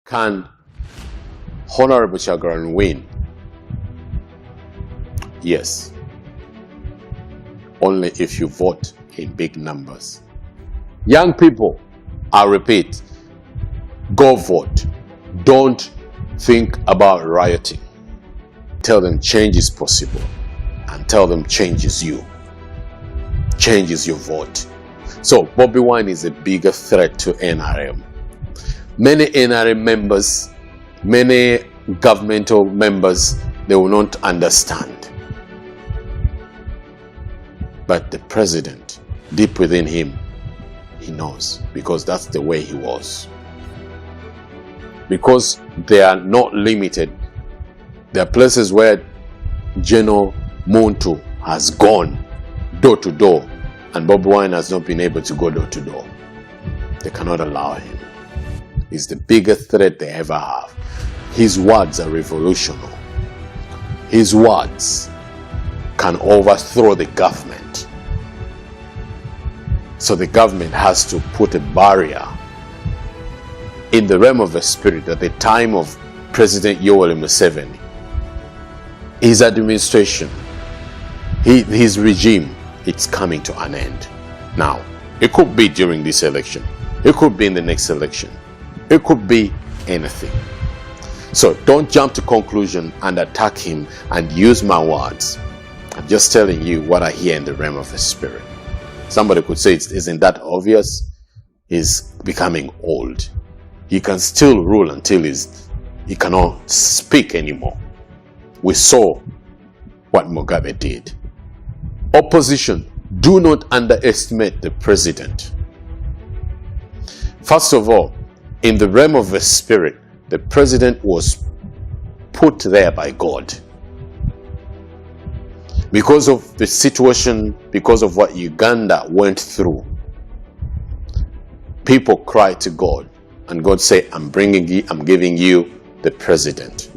Can Honorable Chagaran win? Yes. Only if you vote in big numbers. Young people, I repeat, go vote. Don't think about rioting. Tell them change is possible, and tell them change is you. Change is your vote. So Bobi Wine is a bigger threat to NRM. Many NRM members, many governmental members, they will not understand. But the president, deep within him, he knows, because that's the way he was. Because they are not limited. There are places where General Muntu has gone door to door, and Bobi Wine has not been able to go door to door. They cannot allow him. He's the biggest threat they ever have. His words are revolutionary. His words can overthrow the government. So the government has to put a barrier in the realm of the spirit. At the time of President Yoweri Museveni, his administration, his regime, it's coming to an end. Now, it could be during this election. It could be in the next election. It could be anything. So don't jump to conclusion and attack him and use my words. I'm just telling you what I hear in the realm of the spirit. Somebody could say, isn't that obvious? He's becoming old. He can still rule until he cannot speak anymore. We saw what Mugabe did. Opposition, do not underestimate the president. First of all, in the realm of the spirit, the president was put there by God. Because of the situation, because of what Uganda went through, people cried to God, and God said, I'm giving you the president.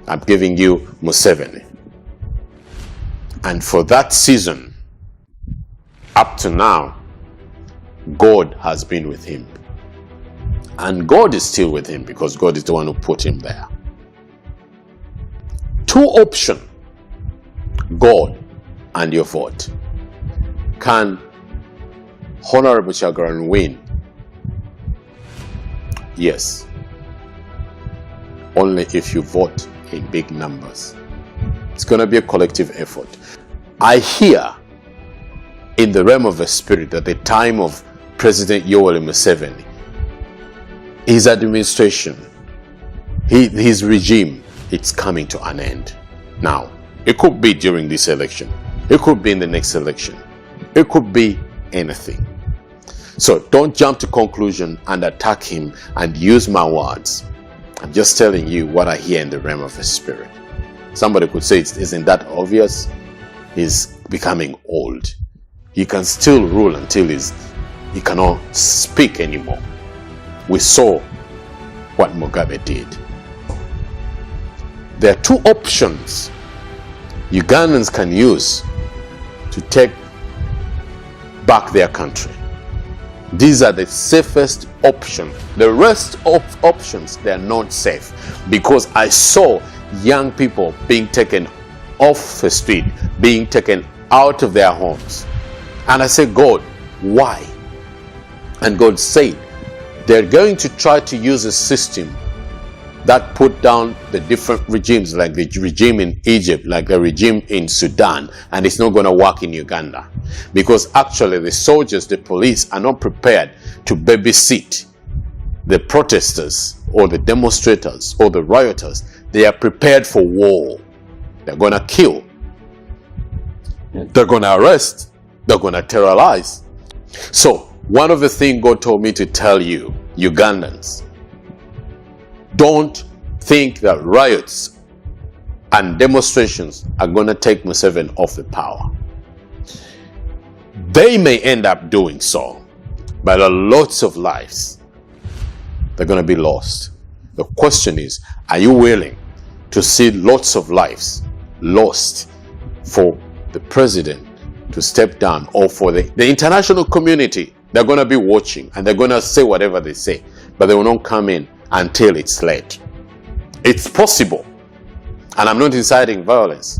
I'm giving you Museveni. And for that season, up to now, God has been with him. And God is still with him, because God is the one who put him there. Two options: God and your vote. Can Honorable Chagaran win? Yes. Only if you vote in big numbers. It's going to be a collective effort. I hear in the realm of the spirit at the time of President Yoweri Museveni, his administration, his regime, it's coming to an end. Now, it could be during this election. It could be in the next election. It could be anything. So don't jump to conclusion and attack him and use my words. I'm just telling you what I hear in the realm of the spirit. Somebody could say, isn't that obvious? He's becoming old. He can still rule until he cannot speak anymore. We saw what Mugabe did. There are two options Ugandans can use to take back their country. These are the safest options. The rest of options, they are not safe, because I saw young people being taken off the street, being taken out of their homes. And I said, God, why? And God said, they're going to try to use a system that put down the different regimes, like the regime in Egypt, like the regime in Sudan, and it's not going to work in Uganda. Because actually the soldiers, the police are not prepared to babysit the protesters or the demonstrators or the rioters. They are prepared for war. They're going to kill. They're going to arrest. They're going to terrorize. So one of the things God told me to tell you, Ugandans, don't think that riots and demonstrations are going to take Museveni off the power. They may end up doing so, but lots of lives, they're going to be lost. The question is, are you willing to see lots of lives lost for the president to step down, or for the international community? They're going to be watching and they're going to say whatever they say, but they will not come in until it's late. It's possible, and I'm not inciting violence,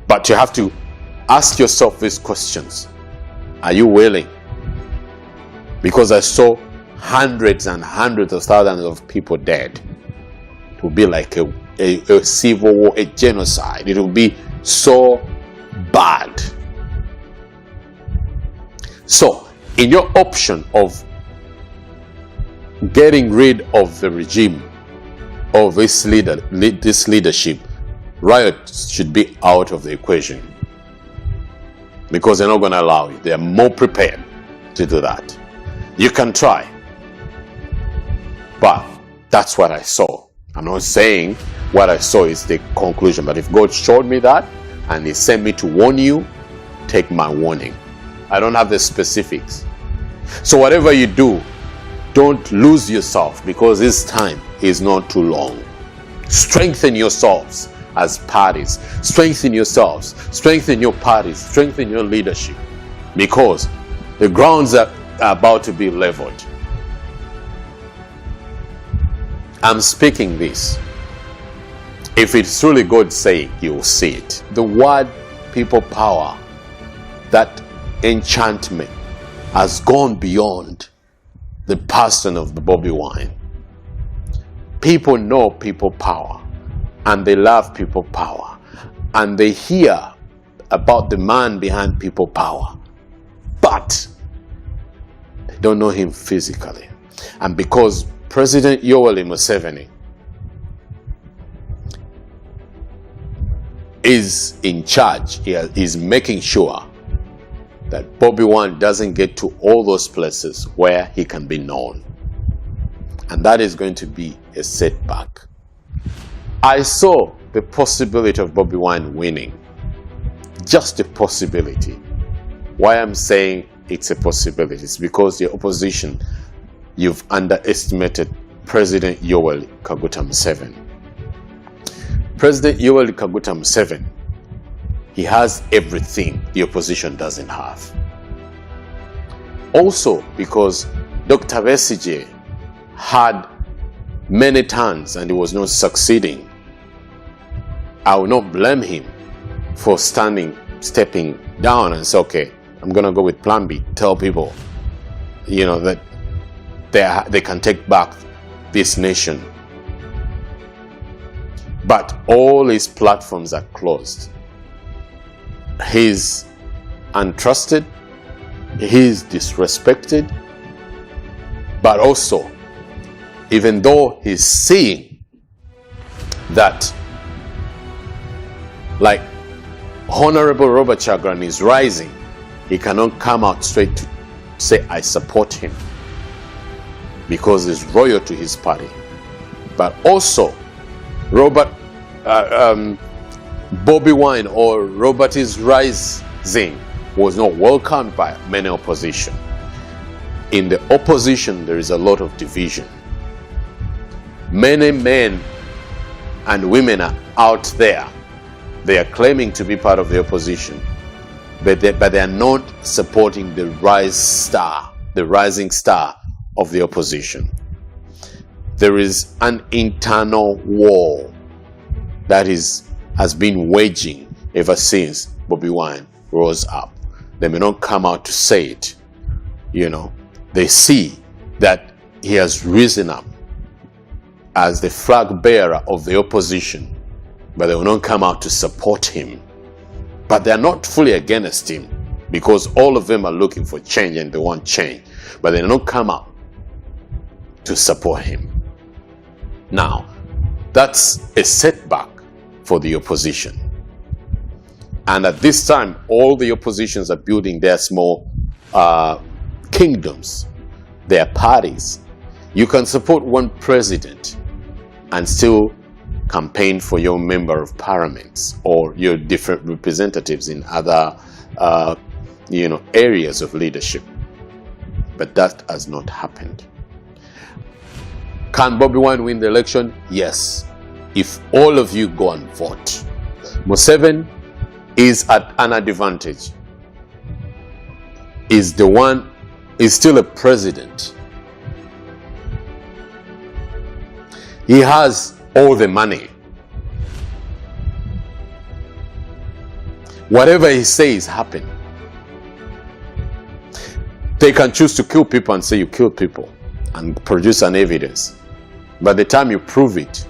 but you have to ask yourself these questions. Are you willing? Because I saw hundreds and hundreds of thousands of people dead. It will be like a civil war, a genocide. It will be so bad. So, in your option of getting rid of the regime, of this leadership, riots should be out of the equation, because they're not going to allow it. They are more prepared to do that. You can try, but that's what I saw. I'm not saying what I saw is the conclusion, but if God showed me that and He sent me to warn you, take my warning. I don't have the specifics. So whatever you do, don't lose yourself, because this time is not too long. Strengthen yourselves as parties. Strengthen yourselves. Strengthen your parties. Strengthen your leadership, because the grounds are about to be leveled. I'm speaking this. If it's truly God saying, you will see it. The word people power, that enchantment, has gone beyond the person of the Bobi Wine. People know people power, and they love people power, and they hear about the man behind people power, but they don't know him physically. And because President Yoweri Museveni is in charge, he is making sure that Bobi Wine doesn't get to all those places where he can be known. And that is going to be a setback. I saw the possibility of Bobi Wine winning. Just a possibility. Why I'm saying it's a possibility is because the opposition, you've underestimated President Yoweri Kaguta Museveni. President Yoweri Kaguta Museveni, he has everything the opposition doesn't have. Also, because Dr. Besigye had many turns and he was not succeeding, I will not blame him for stepping down and say, okay, I'm going to go with plan B. Tell people, that they can take back this nation. But all his platforms are closed. He's untrusted, he's disrespected, but also, even though he's seeing that, like Honorable Robert Chagran is rising, he cannot come out straight to say, I support him, because he's loyal to his party. But also, Bobi Wine or Robert is rising was not welcomed by many opposition. In the opposition, there is a lot of division. Many men and women are out there. They are claiming to be part of the opposition, but they are not supporting the rising star of the opposition. There is an internal war that has been waging ever since Bobi Wine rose up. They may not come out to say it. They see that he has risen up as the flag bearer of the opposition, but they will not come out to support him. But they are not fully against him, because all of them are looking for change and they want change, but they will not come out to support him. Now, that's a setback for the opposition. And at this time, all the oppositions are building their small kingdoms, their parties. You can support one president and still campaign for your member of parliaments or your different representatives in other areas of leadership. But that has not happened. Can Bobi Wine win the election? Yes, if all of you go and vote. Museveni is at an advantage. Is still a president. He has all the money. Whatever he says happen. They can choose to kill people and say you killed people and produce an evidence. By the time you prove it,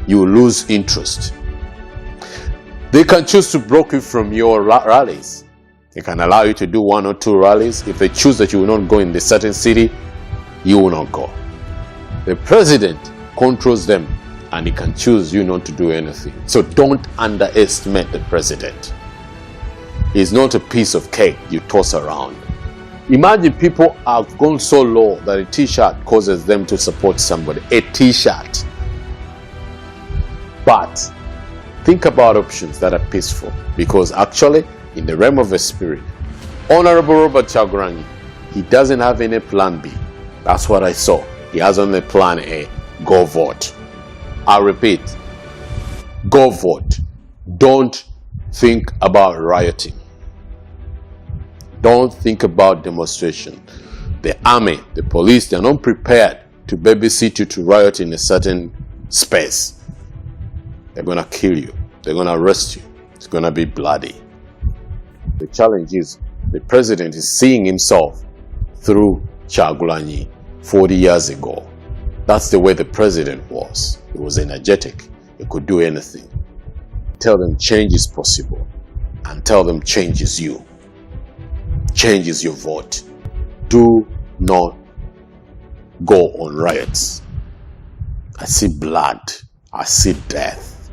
you lose interest. They can choose to block you from your rallies. They can allow you to do 1 or 2 rallies. If they choose that you will not go in the certain city, you will not go. The president controls them and he can choose you not to do anything. So don't underestimate the president. He's not a piece of cake you toss around. Imagine people have gone so low that a t-shirt causes them to support somebody. A t-shirt. But think about options that are peaceful, because actually in the realm of the spirit, Honorable Robert Kyagulanyi, he doesn't have any plan B. That's what I saw. He has only plan A. Go vote. I repeat, go vote. Don't think about rioting. Don't think about demonstration. The army, the police, they're not prepared to babysit you to riot in a certain space. They're going to kill you. They're going to arrest you. It's going to be bloody. The challenge is the president is seeing himself through Kyagulanyi 40 years ago. That's the way the president was. He was energetic. He could do anything. Tell them change is possible, and tell them change is you. Change is your vote. Do not go on riots. I see blood. I see death.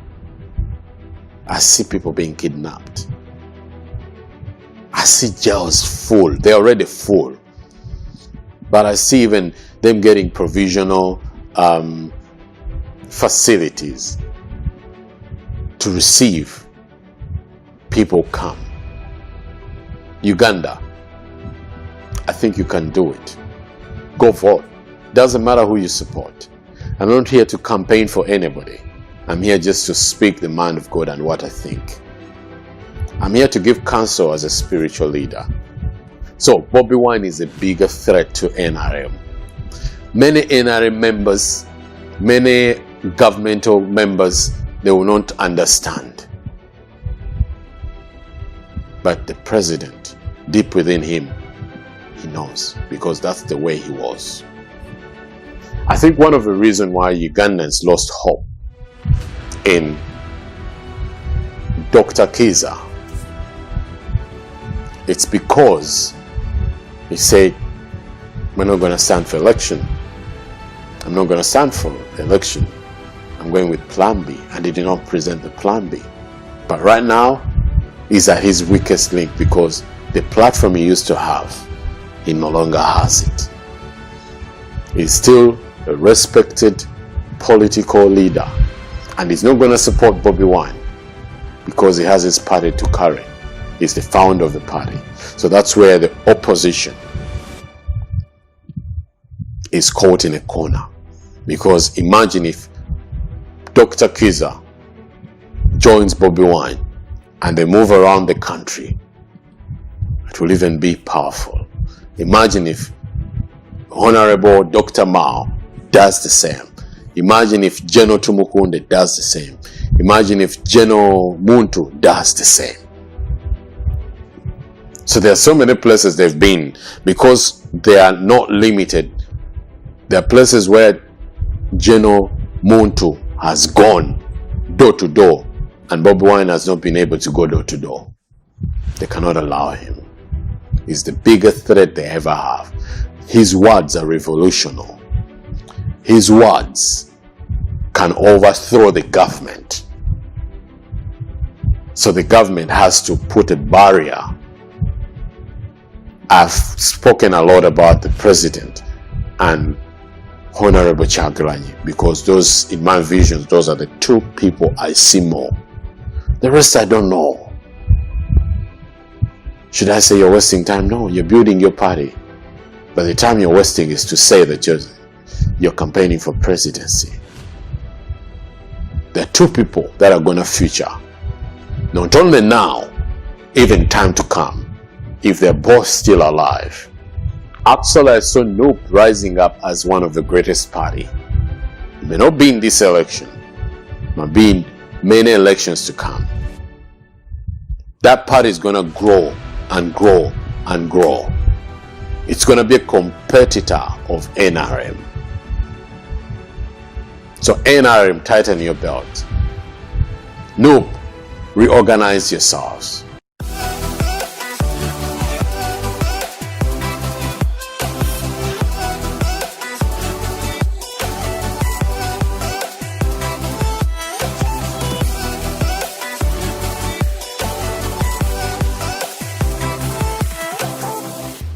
I see people being kidnapped. I see jails full. They're already full. But I see even them getting provisional facilities to receive people come. Uganda, I think you can do it. Go vote. Doesn't matter who you support. I'm not here to campaign for anybody. I'm here just to speak the mind of God and what I think. I'm here to give counsel as a spiritual leader. So Bobi Wine is a bigger threat to NRM. Many NRM members, many governmental members, they will not understand. But the president, deep within him, he knows, because that's the way he was. I think one of the reasons why Ugandans lost hope in Dr. Kiza, it's because he said, we're not going to stand for election. I'm not going to stand for election. I'm going with plan B. And he did not present the plan B. But right now, he's at his weakest link, because the platform he used to have, he no longer has it. He's still a respected political leader. And he's not going to support Bobi Wine because he has his party to carry. He's the founder of the party. So that's where the opposition is caught in a corner. Because imagine if Dr. Kiza joins Bobi Wine and they move around the country, it will even be powerful. Imagine if Honorable Dr. Mao does the same. Imagine if General Tumukunde does the same. Imagine if General Muntu does the same. So there are so many places they've been, because they are not limited. There are places where General Muntu has gone door to door, and Bobi Wine has not been able to go door to door. They cannot allow him. He's the biggest threat they ever have. His words are revolutionary. His words can overthrow the government. So the government has to put a barrier. I've spoken a lot about the president and Honorable Kyagulanyi, because those, in my visions, those are the two people I see more. The rest I don't know. Should I say you're wasting time? No, you're building your party. But the time you're wasting is to say that you're campaigning for presidency. There are two people that are going to feature, not only now, even time to come, if they're both still alive. Actually, I saw Noop rising up as one of the greatest party. It may not be in this election, it might be in many elections to come. That party is going to grow and grow and grow. It's going to be a competitor of NRM. So NRM, tighten your belt. Noob, reorganize yourselves.